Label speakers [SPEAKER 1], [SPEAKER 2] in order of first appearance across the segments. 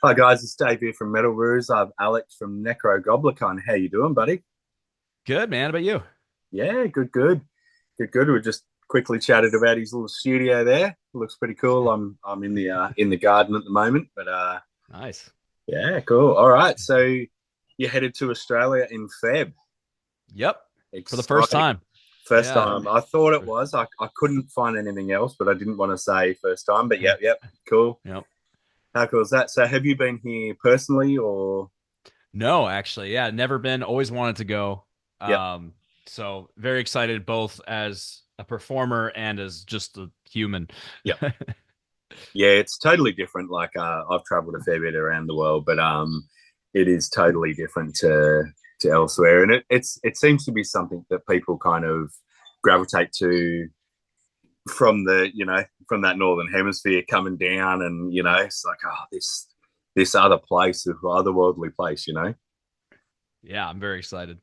[SPEAKER 1] Hi guys, it's Dave here from Metal Roos. I'm Alex from Nekrogoblikon. How you doing, buddy?
[SPEAKER 2] Good, man. How about you?
[SPEAKER 1] Yeah, good. We just quickly chatted about his little studio there. Looks pretty cool. I'm in the garden at the moment, but
[SPEAKER 2] Nice.
[SPEAKER 1] yeah, cool. All right, so you headed to Australia in Feb.
[SPEAKER 2] Yep. For the first
[SPEAKER 1] Exciting.
[SPEAKER 2] time.
[SPEAKER 1] First
[SPEAKER 2] Yeah.
[SPEAKER 1] time. I thought it was. I couldn't find anything else, but I didn't want to say first time. But yep, cool.
[SPEAKER 2] Yep.
[SPEAKER 1] How cool is that? So have you been here personally or?
[SPEAKER 2] No, actually. Yeah. Never been. Always wanted to go.
[SPEAKER 1] Yep.
[SPEAKER 2] Um, so very excited both as a performer and as just a human.
[SPEAKER 1] Yep. Yeah, it's totally different. Like I've traveled a fair bit around the world, but it is totally different to elsewhere, and it seems to be something that people kind of gravitate to from the from that northern hemisphere coming down, and it's like this other place, this otherworldly place,
[SPEAKER 2] Yeah, I'm very excited.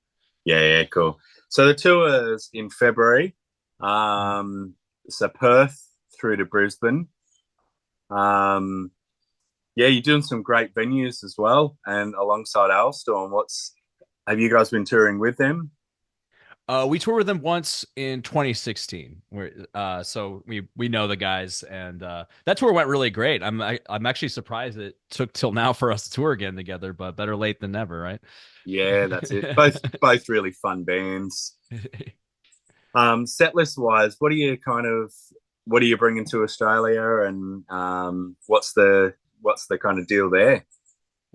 [SPEAKER 1] Yeah, cool. So the tour is in February.
[SPEAKER 2] Mhm.
[SPEAKER 1] So Perth through to Brisbane. Um, Yeah, you're doing some great venues as well, and alongside Alestorm, what's have you guys been touring with them?
[SPEAKER 2] We toured with them once in 2016. So we know the guys, and that tour went really great. I'm actually surprised it took till now for us to tour again together, but better late than never, right?
[SPEAKER 1] Yeah, that's it. Both really fun bands. Set list wise, what are you bringing to Australia, and what's the kind of deal there?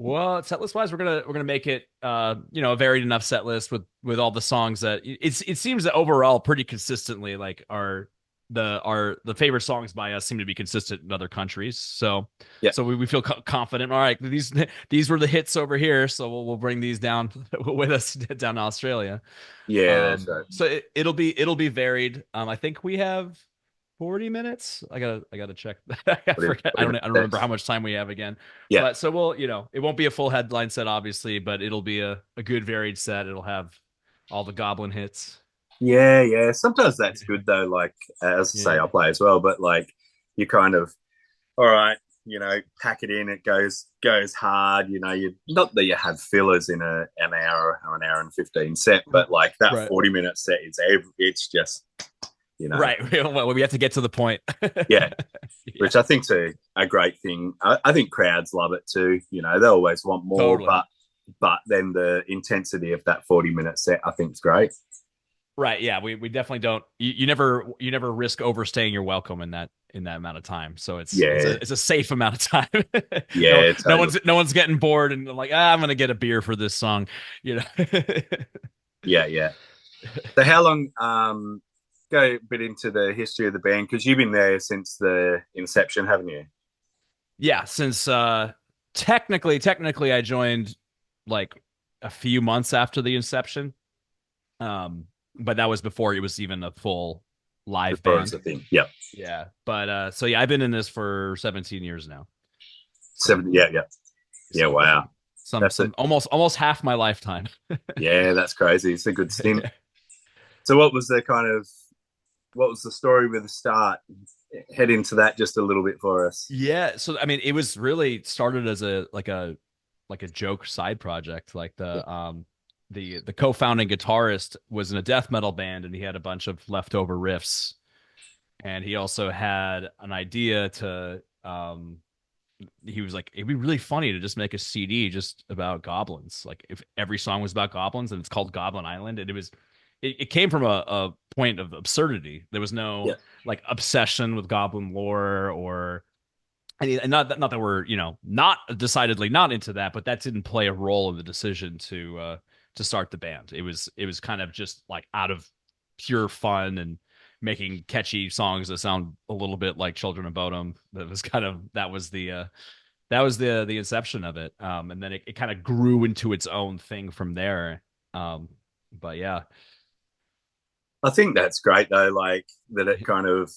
[SPEAKER 2] Well, set list wise, we're gonna make it a varied enough set list with all the songs that it seems that overall pretty consistently like the favorite songs by us seem to be consistent in other countries. So
[SPEAKER 1] Yeah,
[SPEAKER 2] we feel confident. All right, these were the hits over here, so we'll bring these down with us down to Australia.
[SPEAKER 1] yeah, that's right.
[SPEAKER 2] So it'll be varied. I think we have 40 minutes. I gotta check. I forget. I don't remember how much time we have again.
[SPEAKER 1] Yeah,
[SPEAKER 2] But so we'll, it won't be a full headline set, obviously, but it'll be a good varied set. It'll have all the goblin hits.
[SPEAKER 1] yeah. Sometimes that's good though. Like as I say, I
[SPEAKER 2] Yeah.
[SPEAKER 1] play as well, but like you kind of all right, pack it in. It goes hard. You not that you have fillers in an hour or an hour and 15 set, but like that
[SPEAKER 2] Right.
[SPEAKER 1] 40-minute set is it's just you know
[SPEAKER 2] Right. Well, we have to get to the point.
[SPEAKER 1] yeah,
[SPEAKER 2] Yeah,
[SPEAKER 1] which I think's a great thing. I think crowds love it too. They always want more,
[SPEAKER 2] totally.
[SPEAKER 1] but then the intensity of that 40-minute set I think is great.
[SPEAKER 2] Right. Yeah. We definitely don't. You never risk overstaying your welcome in that amount of time. So it's
[SPEAKER 1] Yeah,
[SPEAKER 2] a safe amount of time. no
[SPEAKER 1] yeah,
[SPEAKER 2] no
[SPEAKER 1] totally.
[SPEAKER 2] one's getting bored and like I'm gonna get a beer for this song. You know.
[SPEAKER 1] Yeah. So how long? Go a bit into the history of the band because you've been there since the inception, haven't you?
[SPEAKER 2] Yeah. Since technically I joined like a few months after the inception. Um, but that was before it was even a full live
[SPEAKER 1] Before it's
[SPEAKER 2] band.
[SPEAKER 1] a thing. Yeah.
[SPEAKER 2] Yeah. But so yeah, I've been in this for 17 years now. So
[SPEAKER 1] 70. Yeah.
[SPEAKER 2] so
[SPEAKER 1] Wow. That's it.
[SPEAKER 2] some almost half my lifetime.
[SPEAKER 1] Yeah, that's crazy. It's a good stint. So, what was the story with the start? Head into that just a little bit for us.
[SPEAKER 2] Yeah, so I mean, it was really started as a joke side project. Like
[SPEAKER 1] Yeah.
[SPEAKER 2] the co-founding guitarist was in a death metal band, and he had a bunch of leftover riffs, and he also had an idea to he was like, it'd be really funny to just make a CD just about goblins. Like if every song was about goblins and it's called Goblin Island. And it came from a point of absurdity. There was no
[SPEAKER 1] Yeah.
[SPEAKER 2] like obsession with goblin lore or and not that we're, not decidedly not into that, but that didn't play a role in the decision to start the band. It was kind of just like out of pure fun and making catchy songs that sound a little bit like Children of Bodom. That was the inception of it. And then it kind of grew into its own thing from there. But yeah.
[SPEAKER 1] I think that's great though, like that it kind of,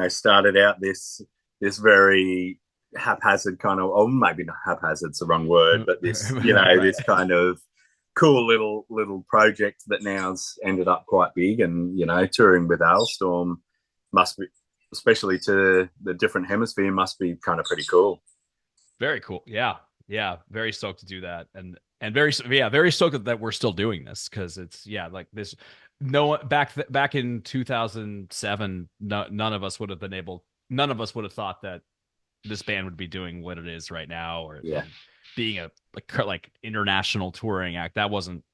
[SPEAKER 1] started out this very haphazard kind of, oh, maybe not haphazard's the wrong word, but
[SPEAKER 2] Right.
[SPEAKER 1] this kind of cool little project that now's ended up quite big, and touring with Alestorm must be, especially to the different hemisphere, must be kind of pretty cool.
[SPEAKER 2] Very cool. Yeah. Yeah, very stoked to do that, and very yeah, very stoked that we're still doing this because it's yeah like this. No back in 2007, none of us would have been able. None of us would have thought that this band would be doing what it is right now, or
[SPEAKER 1] Yeah,
[SPEAKER 2] and being a like international touring act. That wasn't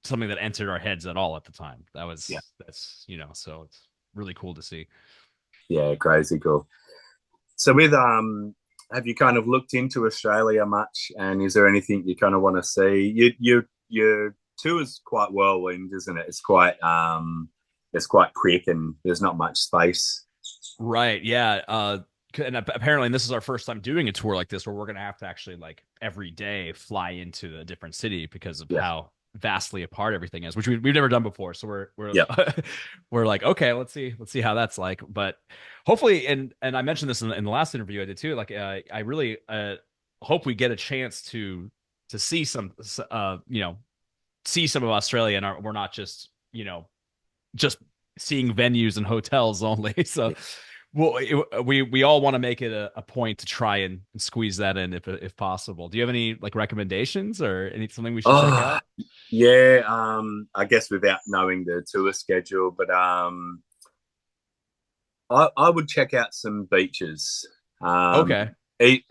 [SPEAKER 2] something that entered our heads at all at the time.
[SPEAKER 1] yeah,
[SPEAKER 2] That's so it's really cool to see.
[SPEAKER 1] yeah, crazy cool. So with have you kind of looked into Australia much? And is there anything you kind of want to see? Your tour is quite whirlwind, isn't it? It's quite quick and there's not much space.
[SPEAKER 2] Right. Yeah. And apparently, and this is our first time doing a tour like this, where we're gonna have to actually like every day fly into a different city because of
[SPEAKER 1] Yeah,
[SPEAKER 2] how vastly apart everything is, which we've never done before. So we're
[SPEAKER 1] yeah.
[SPEAKER 2] we're like, okay, let's see how that's like. But hopefully, and I mentioned this in the last interview I did too. Like, I really hope we get a chance to see some, see some of Australia, and we're not just just seeing venues and hotels only. So, well, we all want to make it a point to try and squeeze that in if possible. Do you have any like recommendations or something we should check
[SPEAKER 1] Oh,
[SPEAKER 2] out?
[SPEAKER 1] yeah. I guess without knowing the tour schedule, but I would check out some beaches. Um,
[SPEAKER 2] Okay,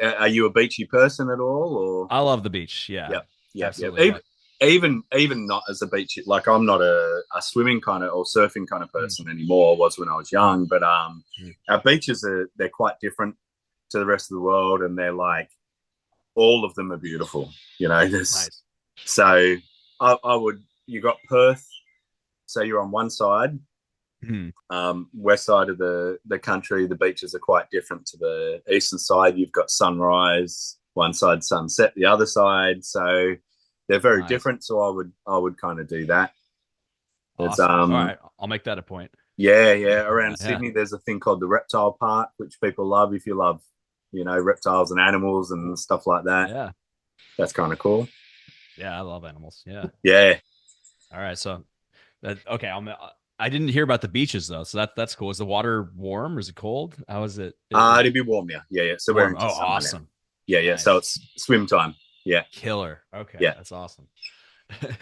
[SPEAKER 1] are you a beachy person at all, or?
[SPEAKER 2] I love the beach. Yeah,
[SPEAKER 1] Yep, yep, yep.
[SPEAKER 2] absolutely. Yeah.
[SPEAKER 1] Even not as a beach, like I'm not a swimming kind of or surfing kind of
[SPEAKER 2] Mm,
[SPEAKER 1] person anymore. I was when I was young, but
[SPEAKER 2] mm.
[SPEAKER 1] our beaches they're quite different to the rest of the world, and they're like all of them are beautiful. There's
[SPEAKER 2] Nice.
[SPEAKER 1] so I would you got Perth, so you're on one side,
[SPEAKER 2] Mm,
[SPEAKER 1] west side of the country. The beaches are quite different to the eastern side. You've got sunrise one side, sunset the other side. So they're very
[SPEAKER 2] nice.
[SPEAKER 1] different. So I would kind of do that. There's
[SPEAKER 2] Awesome. All right, I'll make that a point.
[SPEAKER 1] yeah, yeah.
[SPEAKER 2] Yeah,
[SPEAKER 1] Around
[SPEAKER 2] yeah,
[SPEAKER 1] Sydney, there's a thing called the Reptile Park, which people love if you love, reptiles and animals and stuff like that.
[SPEAKER 2] yeah,
[SPEAKER 1] That's kind of cool.
[SPEAKER 2] yeah. I love animals. Yeah.
[SPEAKER 1] Yeah.
[SPEAKER 2] All right, so that okay. I didn't hear about the beaches though, so that's cool. Is the water warm or is it cold? How is it?
[SPEAKER 1] It'd be warm now. Yeah, yeah. So we're
[SPEAKER 2] Warm.
[SPEAKER 1] into
[SPEAKER 2] Oh,
[SPEAKER 1] summer now.
[SPEAKER 2] awesome.
[SPEAKER 1] Yeah, yeah. So
[SPEAKER 2] Nice.
[SPEAKER 1] it's swim time. Yeah,
[SPEAKER 2] Killer. Okay,
[SPEAKER 1] yeah.
[SPEAKER 2] that's awesome.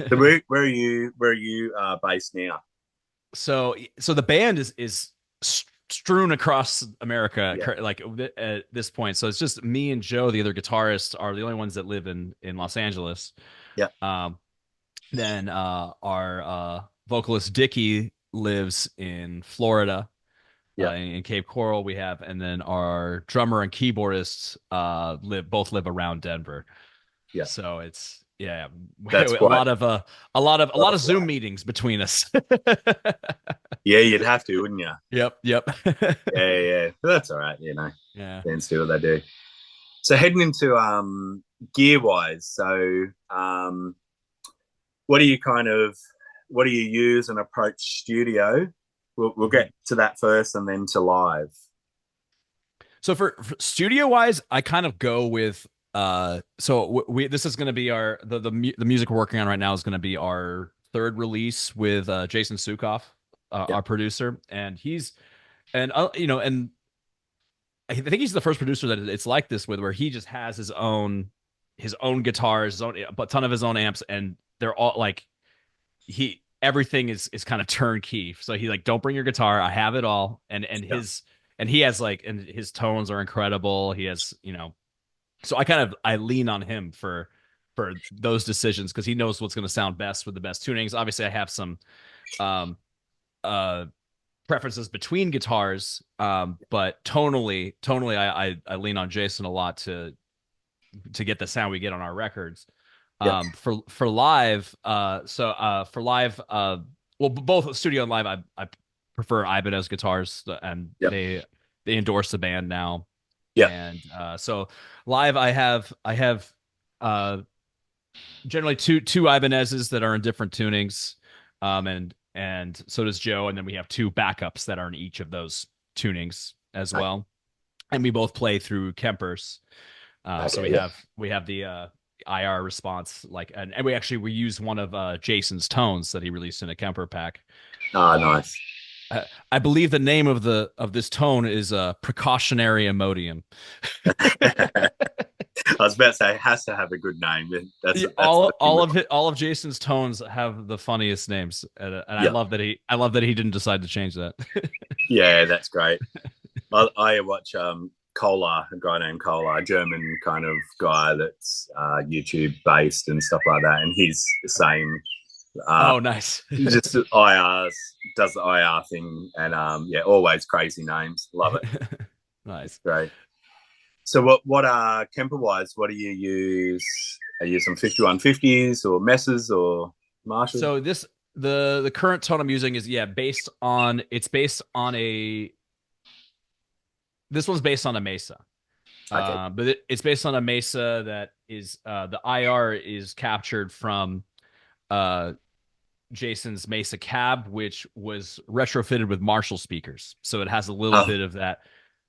[SPEAKER 1] So where are you based now?
[SPEAKER 2] So the band is strewn across America
[SPEAKER 1] Yeah,
[SPEAKER 2] like at this point. So it's just me and Joe, the other guitarist, are the only ones that live in Los Angeles.
[SPEAKER 1] yeah,
[SPEAKER 2] Um, then our vocalist Dickie lives in Florida,
[SPEAKER 1] yeah,
[SPEAKER 2] in Cape Coral. We have, and then our drummer and keyboardist live around Denver.
[SPEAKER 1] yeah.
[SPEAKER 2] So it's yeah,
[SPEAKER 1] That's
[SPEAKER 2] a
[SPEAKER 1] quite
[SPEAKER 2] lot of a lot
[SPEAKER 1] a
[SPEAKER 2] of Zoom
[SPEAKER 1] flight.
[SPEAKER 2] meetings between us.
[SPEAKER 1] Yeah, you'd have to, wouldn't you?
[SPEAKER 2] Yep, yep.
[SPEAKER 1] Yeah, yeah, yeah. But that's all right.
[SPEAKER 2] Yeah.
[SPEAKER 1] Bands do what they do. So heading into gear wise, so what do you kind of what do you use and approach studio? We'll
[SPEAKER 2] Mhm.
[SPEAKER 1] get to that first and then to live.
[SPEAKER 2] So for studio wise, I kind of go with we this is going to be our the music we're working on right now is going to be our third release with Jason Sukoff,
[SPEAKER 1] Yeah,
[SPEAKER 2] our producer, and he's and and I think he's the first producer that it's like this with, where he just has his own guitars, a ton of his own amps, and they're all like he everything is kind of turnkey. So he like, don't bring your guitar, I have it all,
[SPEAKER 1] yeah,
[SPEAKER 2] and he has like, and his tones are incredible. He has so I lean on him for those decisions because he knows what's going to sound best with the best tunings. Obviously, I have some um uh preferences between guitars, but tonally, I lean on Jason a lot to get the sound we get on our records.
[SPEAKER 1] yeah,
[SPEAKER 2] For live, for live, well, both studio and live, I prefer Ibanez guitars, and
[SPEAKER 1] yeah,
[SPEAKER 2] they endorse the band now,
[SPEAKER 1] yeah,
[SPEAKER 2] and so live, I have uh generally two Ibanezes that are in different tunings, and so does Joe, and then we have two backups that are in each of those tunings as
[SPEAKER 1] okay,
[SPEAKER 2] well, and we both play through Kempers. So
[SPEAKER 1] okay,
[SPEAKER 2] we
[SPEAKER 1] yeah.
[SPEAKER 2] have the IR response, like, and we use one of Jason's tones that he released in a Kemper pack.
[SPEAKER 1] Oh, nice.
[SPEAKER 2] I believe the name of this tone is precautionary Imodium.
[SPEAKER 1] I was about to say it has to have a good name. That's
[SPEAKER 2] Yeah,
[SPEAKER 1] that's the thing.
[SPEAKER 2] all of Jason's tones have the funniest names, and I
[SPEAKER 1] Yeah,
[SPEAKER 2] love that he didn't decide to change that.
[SPEAKER 1] yeah, that's great. I watch Kolar, a guy named Kolar, a German kind of guy that's YouTube based and stuff like that, and he's the same.
[SPEAKER 2] Oh, nice.
[SPEAKER 1] Just IRs, does the IR thing, and yeah, always crazy names. Love it.
[SPEAKER 2] Nice.
[SPEAKER 1] Great. So what are Kemper wise? What do you use? Are you some 5150s or Messers or Marshalls?
[SPEAKER 2] So the current tone I'm using is based on a this one's based on a Mesa.
[SPEAKER 1] Okay.
[SPEAKER 2] But it's based on a Mesa that is the IR is captured from uh Jason's Mesa cab, which was retrofitted with Marshall speakers. So it has a little
[SPEAKER 1] Oh,
[SPEAKER 2] bit of that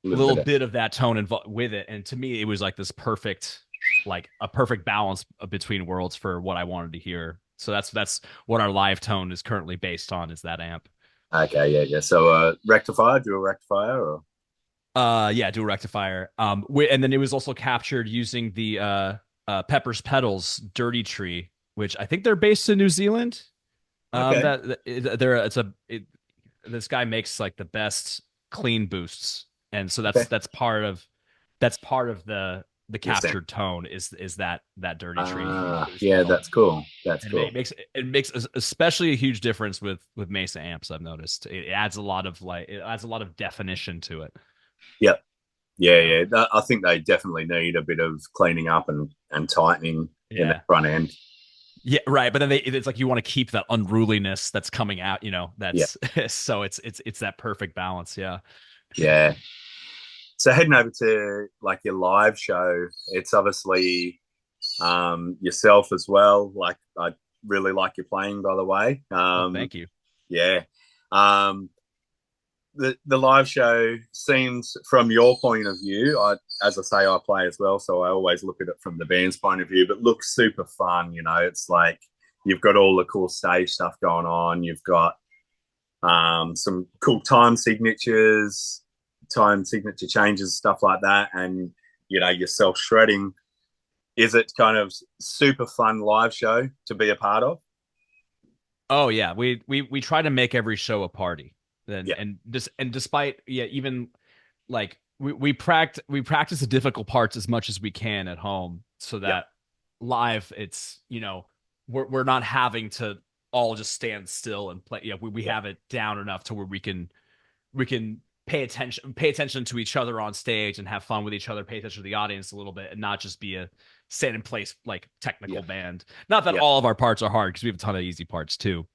[SPEAKER 1] a little bit.
[SPEAKER 2] bit of that tone with it. And to me, it was like this perfect, like a perfect balance between worlds for what I wanted to hear. So that's what our live tone is currently based on, is that amp.
[SPEAKER 1] Okay, yeah, yeah. So rectifier, dual rectifier, or
[SPEAKER 2] Yeah, dual rectifier. And then it was also captured using the Pepper's Pedals Dirty Tree, which I think they're based in New Zealand.
[SPEAKER 1] okay,
[SPEAKER 2] This guy makes like the best clean boosts, and so
[SPEAKER 1] okay.
[SPEAKER 2] that's part of the
[SPEAKER 1] Yes, then.
[SPEAKER 2] captured tone is that Dirty Tree boost
[SPEAKER 1] Yeah,
[SPEAKER 2] pedal.
[SPEAKER 1] that's cool. That's
[SPEAKER 2] And
[SPEAKER 1] cool.
[SPEAKER 2] it makes especially a huge difference with Mesa amps. I've noticed it adds a lot of definition to it.
[SPEAKER 1] Yep. Yeah,
[SPEAKER 2] Yeah,
[SPEAKER 1] yeah. I think they definitely need a bit of cleaning up and tightening in the
[SPEAKER 2] yeah,
[SPEAKER 1] front end.
[SPEAKER 2] yeah. Right, but then it's like you want to keep that unruliness that's coming out.
[SPEAKER 1] Yeah,
[SPEAKER 2] That's so it's that perfect balance. Yeah.
[SPEAKER 1] yeah. So heading over to like your live show, it's obviously yourself as well. Like I really like your playing, by the way.
[SPEAKER 2] Oh, thank you.
[SPEAKER 1] Yeah. Um, the live show seems, from your point of view, as I say, I play as well, so I always look at it from the band's point of view, but looks super fun. It's like you've got all the cool stage stuff going on. You've got some cool time signature changes, stuff like that, and yourself shredding. Is it kind of super fun live show to be a part of?
[SPEAKER 2] Oh yeah, we try to make every show a party. Then
[SPEAKER 1] Yeah,
[SPEAKER 2] and despite even like we practice the difficult parts as much as we can at home, so
[SPEAKER 1] yeah,
[SPEAKER 2] that live it's we're not having to all just stand still and play. Yeah, we
[SPEAKER 1] yeah,
[SPEAKER 2] have it down enough to where we can pay attention to each other on stage and have fun with each other, pay attention to the audience a little bit, and not just be a stand in place like
[SPEAKER 1] yeah,
[SPEAKER 2] technical band. Not that
[SPEAKER 1] yeah,
[SPEAKER 2] all of our parts are hard, because we have a ton of easy parts too,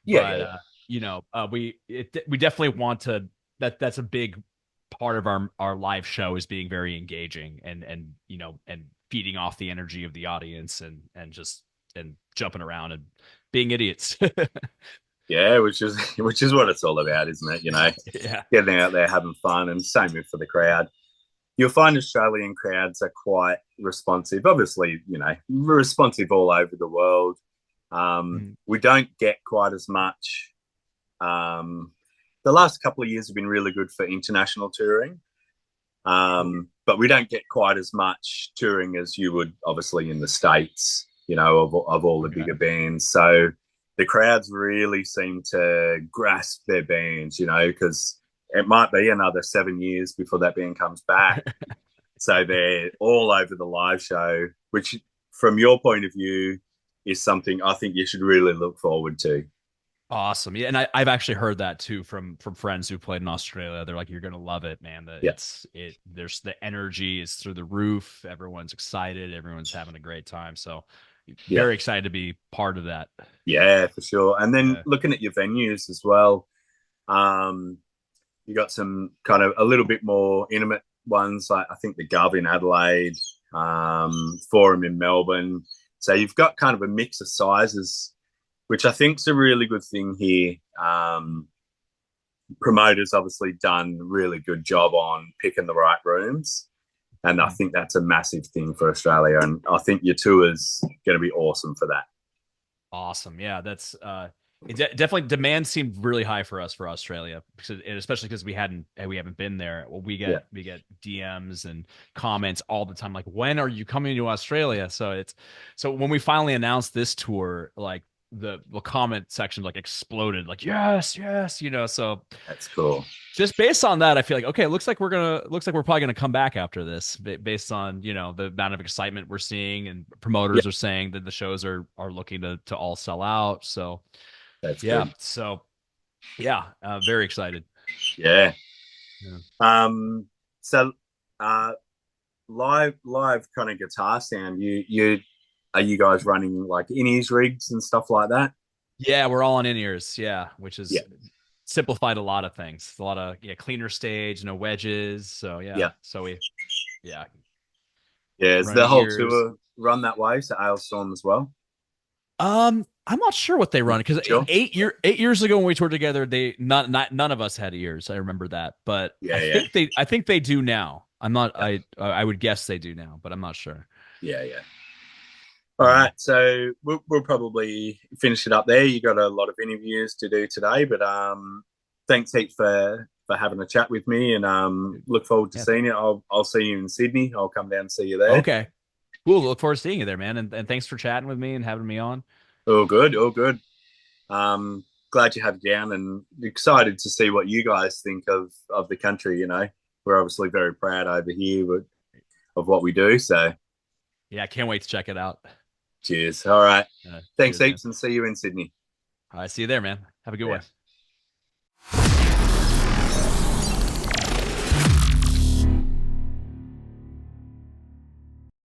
[SPEAKER 1] yeah,
[SPEAKER 2] but
[SPEAKER 1] yeah,
[SPEAKER 2] we definitely want to, that's a big part of our live show, is being very engaging and feeding off the energy of the audience and jumping around and being idiots.
[SPEAKER 1] yeah. Which is what it's all about, isn't it?
[SPEAKER 2] Yeah.
[SPEAKER 1] Getting out there, having fun, and same with for the crowd. You'll find Australian crowds are quite responsive. Obviously, responsive all over the world.
[SPEAKER 2] Mm.
[SPEAKER 1] We don't get quite as much. The last couple of years have been really good for international touring, but we don't get quite as much touring as you would obviously in the States, of all the
[SPEAKER 2] Okay.
[SPEAKER 1] bigger bands. So the crowds really seem to grasp their bands, because it might be another 7 years before that band comes back. So they're all over the live show, which from your point of view is something I think you should really look forward to.
[SPEAKER 2] Awesome. Yeah, and I've actually heard that too from friends who played in Australia. They're like, you're gonna love it, man.
[SPEAKER 1] Yeah.
[SPEAKER 2] There's the energy is through the roof. Everyone's excited. Everyone's having a great time. So
[SPEAKER 1] Yeah.
[SPEAKER 2] very excited to be part of that.
[SPEAKER 1] Yeah, for sure. And then
[SPEAKER 2] Yeah.
[SPEAKER 1] looking at your venues as well, um, you got some kind of a little bit more intimate ones, like I think the Gov in Adelaide, Forum in Melbourne. So you've got kind of a mix of sizes, which I think is a really good thing here. Promoters obviously done a really good job on picking the right rooms. And I think that's a massive thing for Australia. And I think your tour is going to be awesome for that.
[SPEAKER 2] Awesome. Yeah, that's Definitely demand seemed really high for us for Australia, and especially because we haven't been there. Well,
[SPEAKER 1] Yeah,
[SPEAKER 2] we get DMs and comments all the time, like, when are you coming to Australia? So when we finally announced this tour, like the comment section like exploded, like, yes, yes, So
[SPEAKER 1] that's cool.
[SPEAKER 2] just based on that, I feel like, okay, it looks like we're probably gonna come back after this, based on the amount of excitement we're seeing, and
[SPEAKER 1] Yeah,
[SPEAKER 2] promoters are saying that the shows are looking to all sell out. So
[SPEAKER 1] that's
[SPEAKER 2] yeah,
[SPEAKER 1] good.
[SPEAKER 2] so yeah, very excited.
[SPEAKER 1] Yeah.
[SPEAKER 2] Yeah.
[SPEAKER 1] So, uh, live kind of guitar sound. You are you guys running like in-ears rigs and stuff like that?
[SPEAKER 2] Yeah, we're all on in-ears, yeah, which
[SPEAKER 1] Yeah,
[SPEAKER 2] is simplified a lot of things. A lot of cleaner stage, no wedges. So yeah,
[SPEAKER 1] yeah,
[SPEAKER 2] yeah,
[SPEAKER 1] yeah. Is the
[SPEAKER 2] running
[SPEAKER 1] whole
[SPEAKER 2] ears.
[SPEAKER 1] tour run that way? So Alestorm as well.
[SPEAKER 2] I'm not sure what they run, because
[SPEAKER 1] Sure.
[SPEAKER 2] 8 years ago when we toured together, none of us had ears. I remember that, but
[SPEAKER 1] Yeah, yeah,
[SPEAKER 2] I think they do now. I'm not
[SPEAKER 1] yeah,
[SPEAKER 2] I would guess they do now, but I'm not sure.
[SPEAKER 1] yeah, yeah. All
[SPEAKER 2] Yeah.
[SPEAKER 1] right, so we'll probably finish it up there. You got a lot of interviews to do today, but thanks heap for having a chat with me, and look forward to
[SPEAKER 2] Yeah.
[SPEAKER 1] seeing you. I'll see you in Sydney. I'll come down and see you there.
[SPEAKER 2] Okay. Cool. Look forward to seeing you there, man. And thanks for chatting with me and having me on.
[SPEAKER 1] All good, all good. Glad you have you down, and excited to see what you guys think of the country. We're obviously very proud over here of what we do. So,
[SPEAKER 2] Yeah, I can't wait to check it out.
[SPEAKER 1] cheers. All right, thanks
[SPEAKER 2] Cheers, man.
[SPEAKER 1] heaps, and see you in Sydney.
[SPEAKER 2] All right, see you there, man. Have a good
[SPEAKER 1] Yeah.
[SPEAKER 2] one.